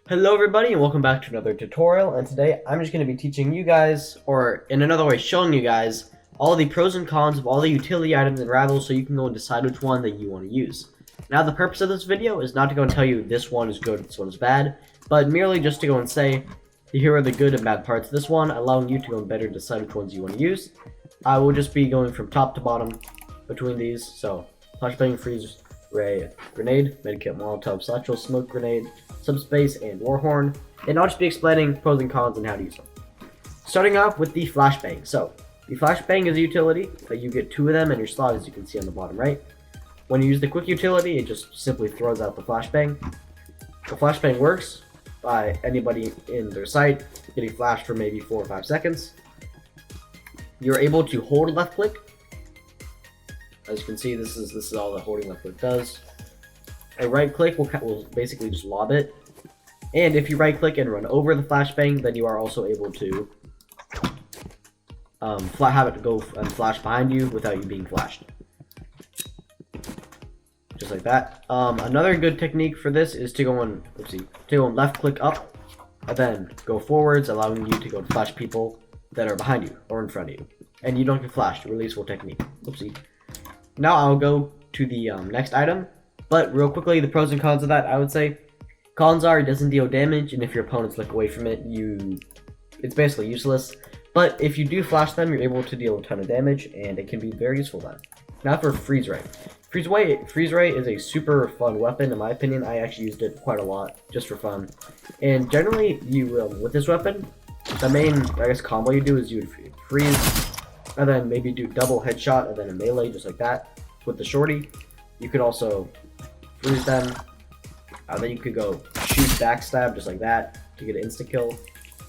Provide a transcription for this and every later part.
Hello everybody and welcome back to another tutorial, and today I'm just going to be teaching you guys, or in another way showing you guys, all the pros and cons of all the utility items in Rivals so you can go and decide which one that you want to use. Now the purpose of this video is not to go and tell you this one is good, this one is bad, but merely just to go and say, here are the good and bad parts of this one, allowing you to go and better decide which ones you want to use. I will just be going from top to bottom between these, so Flashbang, Freeze, Ray, Grenade, Medkit, Molotov, Satchel, Smoke Grenade, Subspace, and Warhorn, and I'll just be explaining pros and cons and how to use them. Starting off with the Flashbang. So, the Flashbang is a utility, but you get 2 of them in your slot, as you can see on the bottom right. When you use the quick utility, it just simply throws out the Flashbang. The Flashbang works by anybody in their sight getting flashed for maybe 4 or 5 seconds. You're able to hold left click. As you can see, this is all that holding left click does. A right click will basically just lob it, and if you right click and run over the flashbang, then you are also able to have it go and flash behind you without you being flashed. Just like that. Another good technique for this is to go on left click up, and then go forwards, allowing you to go and flash people that are behind you or in front of you, and you don't get flashed. Releaseful technique. Oopsie. Now I'll go to the next item. But real quickly, the pros and cons of that, I would say, cons are it doesn't deal damage, and if your opponents look away from it, it's basically useless. But if you do flash them, you're able to deal a ton of damage, and it can be very useful then. Now for Freeze Ray. Freeze Ray is a super fun weapon, in my opinion. I actually used it quite a lot, just for fun. And generally, with this weapon, the main, combo you do is you would freeze, and then maybe do double headshot, and then a melee, just like that. With the shorty, you could also freeze them, then you could go shoot backstab just like that to get an insta kill.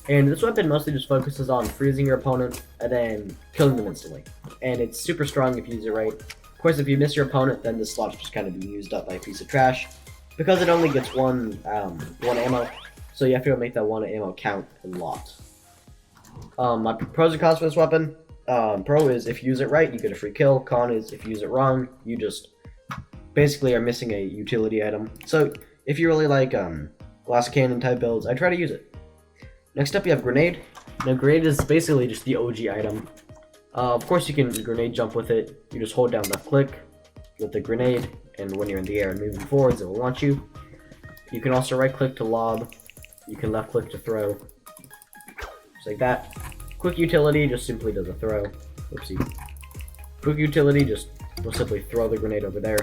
And this weapon mostly just focuses on freezing your opponent and then killing them instantly. And it's super strong if you use it right. Of course, if you miss your opponent, then this slot's just kind of being used up by a piece of trash because it only gets one ammo, so you have to go make that one ammo count a lot. My pros and cons for this weapon: pro is if you use it right, you get a free kill. Con is if you use it wrong, you just basically are missing a utility item. So if you really like glass cannon type builds, I try to use it. Next up, you have Grenade. Now Grenade is basically just the OG item. Of course, you can grenade jump with it. You just hold down left click with the grenade, and when you're in the air and moving forwards, it will launch you. You can also right click to lob. You can left click to throw. Just like that. Quick utility just simply does a throw. Oopsie. Quick utility just will simply throw the grenade over there.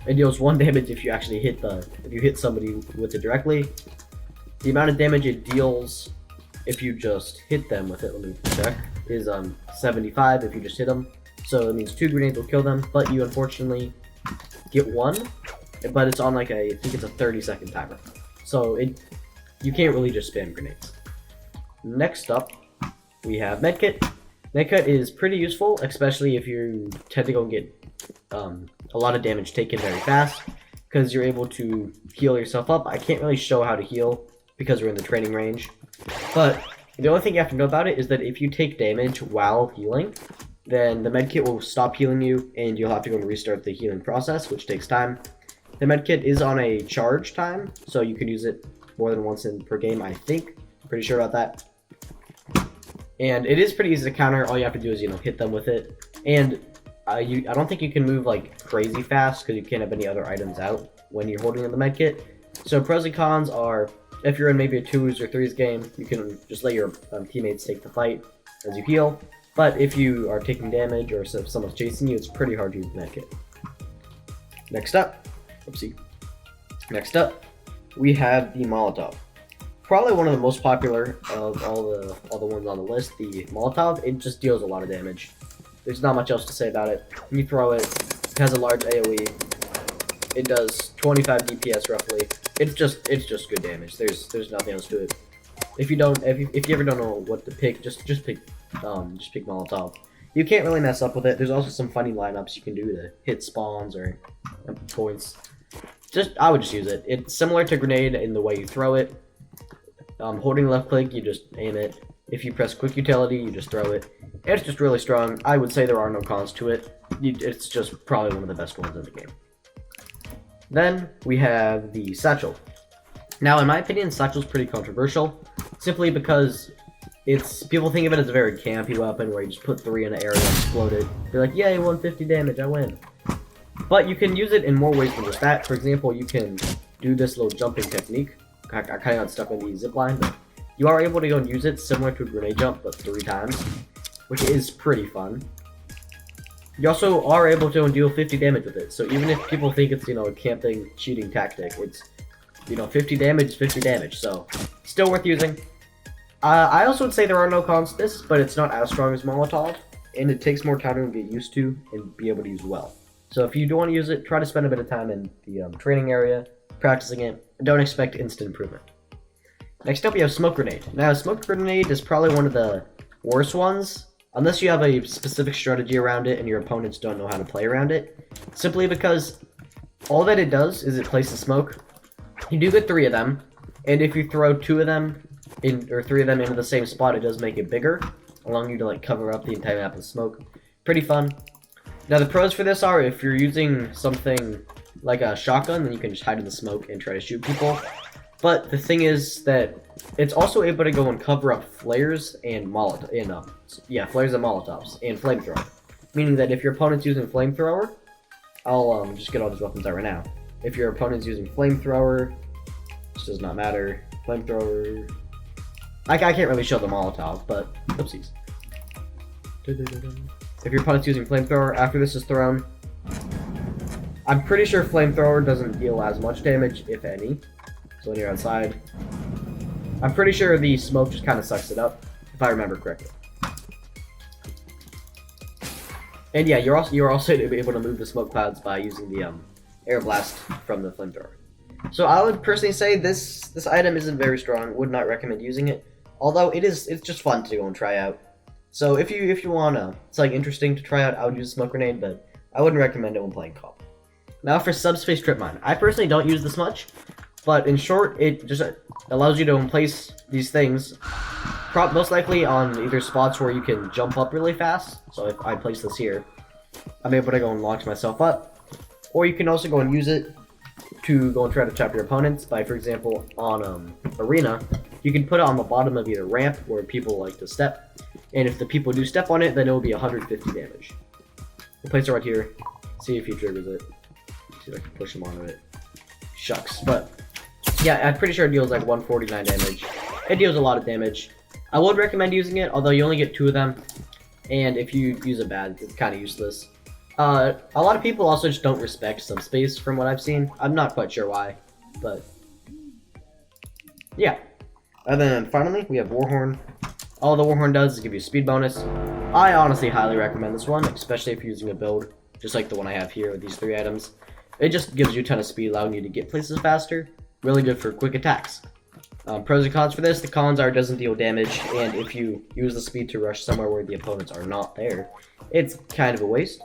It deals 1 damage if you actually hit somebody with it directly. The amount of damage it deals if you just hit them with it, let me check, is 75 if you just hit them. So it means 2 grenades will kill them, but you unfortunately get 1. But it's on I think it's a 30-second timer. So you can't really just spam grenades. Next up, we have Medkit. Medkit is pretty useful, especially if you tend to go and get a lot of damage taken very fast, because you're able to heal yourself up. I can't really show how to heal because we're in the training range, but the only thing you have to know about it is that if you take damage while healing, then the medkit will stop healing you and you'll have to go and restart the healing process, which takes time. The medkit is on a charge time, so you can use it more than once per game, I think. Pretty sure about that. And it is pretty easy to counter. All you have to do is hit them with it. And I don't think you can move crazy fast because you can't have any other items out when you're holding in the medkit. So pros and cons are, if you're in maybe a 2s or 3s game, you can just let your teammates take the fight as you heal. But if you are taking damage or if someone's chasing you, it's pretty hard to use the medkit. Next up, we have the Molotov. Probably one of the most popular of all the ones on the list. The Molotov, it just deals a lot of damage. There's not much else to say about it. When you throw it, it has a large AoE. It does 25 DPS roughly. It's just good damage. There's nothing else to it. If you ever don't know what to pick, just pick Molotov. You can't really mess up with it. There's also some funny lineups you can do to hit spawns or points. I would just use it. It's similar to Grenade in the way you throw it. Holding left click, you just aim it. If you press quick utility, you just throw it. It's just really strong. I would say there are no cons to it. It's just probably one of the best ones in the game. Then we have the Satchel. Now, in my opinion, Satchel's pretty controversial, simply because people think of it as a very campy weapon where you just put 3 in an area and explode it. They're like, yay, 150 damage, I win. But you can use it in more ways than just that. For example, you can do this little jumping technique. I kind of got stuck on the zip line, but you are able to go and use it similar to a grenade jump, but 3 times, which is pretty fun. You also are able to deal 50 damage with it, so even if people think it's, a camping, cheating tactic, it's, 50 damage is 50 damage, so still worth using. I also would say there are no cons to this, but it's not as strong as Molotov, and it takes more time to get used to and be able to use well. So if you do want to use it, try to spend a bit of time in the training area, practicing it, and don't expect instant improvement. Next up, we have Smoke Grenade. Now, Smoke Grenade is probably one of the worst ones, unless you have a specific strategy around it and your opponents don't know how to play around it. Simply because all that it does is it places smoke. You do get 3 of them, and if you throw 2 of them, or 3 of them into the same spot, it does make it bigger, allowing you to cover up the entire map with smoke. Pretty fun. Now, the pros for this are if you're using something like a shotgun, then you can just hide in the smoke and try to shoot people. But the thing is that it's also able to go and cover up flares and flares and molotovs and flamethrower. Meaning that if your opponent's using flamethrower, I'll just get all these weapons out right now. If your opponent's using flamethrower, this does not matter. Flamethrower. I can't really show the molotov, but oopsies. If your opponent's using flamethrower after this is thrown, I'm pretty sure flamethrower doesn't deal as much damage, if any. So when you're outside, I'm pretty sure the smoke just kind of sucks it up, if I remember correctly. And yeah, you're also able to move the smoke clouds by using the air blast from the flamethrower. So I would personally say this item isn't very strong. Would not recommend using it. Although it's just fun to go and try out. So if you wanna, it's interesting to try out, I would use Smoke Grenade, but I wouldn't recommend it when playing co-op. Now for Subspace Tripmine. I personally don't use this much, but in short, it just allows you to place these things, most likely on either spots where you can jump up really fast. So if I place this here, I'm able to go and launch myself up. Or you can also go and use it to go and try to trap your opponents by, for example, on Arena, you can put it on the bottom of either ramp where people like to step, and if the people do step on it, then it will be 150 damage. We'll place it right here, see if he triggers it. See if I can push him onto it. Shucks, but yeah, I'm pretty sure it deals 149 damage. It deals a lot of damage. I would recommend using it, although you only get 2 of them, and if you use it bad, it's kind of useless. A lot of people also just don't respect Subspace from what I've seen. I'm not quite sure why, but yeah. And then finally, we have Warhorn. All the Warhorn does is give you a speed bonus. I honestly highly recommend this one, especially if you're using a build just like the one I have here with these 3 items. It just gives you a ton of speed, allowing you to get places faster. Really good for quick attacks. Pros and cons for this. The cons are it doesn't deal damage, and if you use the speed to rush somewhere where the opponents are not there, it's kind of a waste.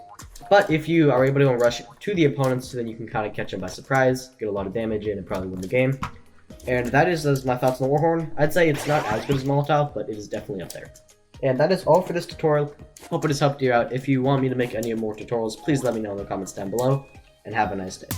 But if you are able to rush to the opponents, then you can kind of catch them by surprise, get a lot of damage in, and probably win the game. And that is my thoughts on the Warhorn. I'd say it's not as good as Molotov, but it is definitely up there. And that is all for this tutorial. Hope it has helped you out. If you want me to make any more tutorials, please let me know in the comments down below, and have a nice day.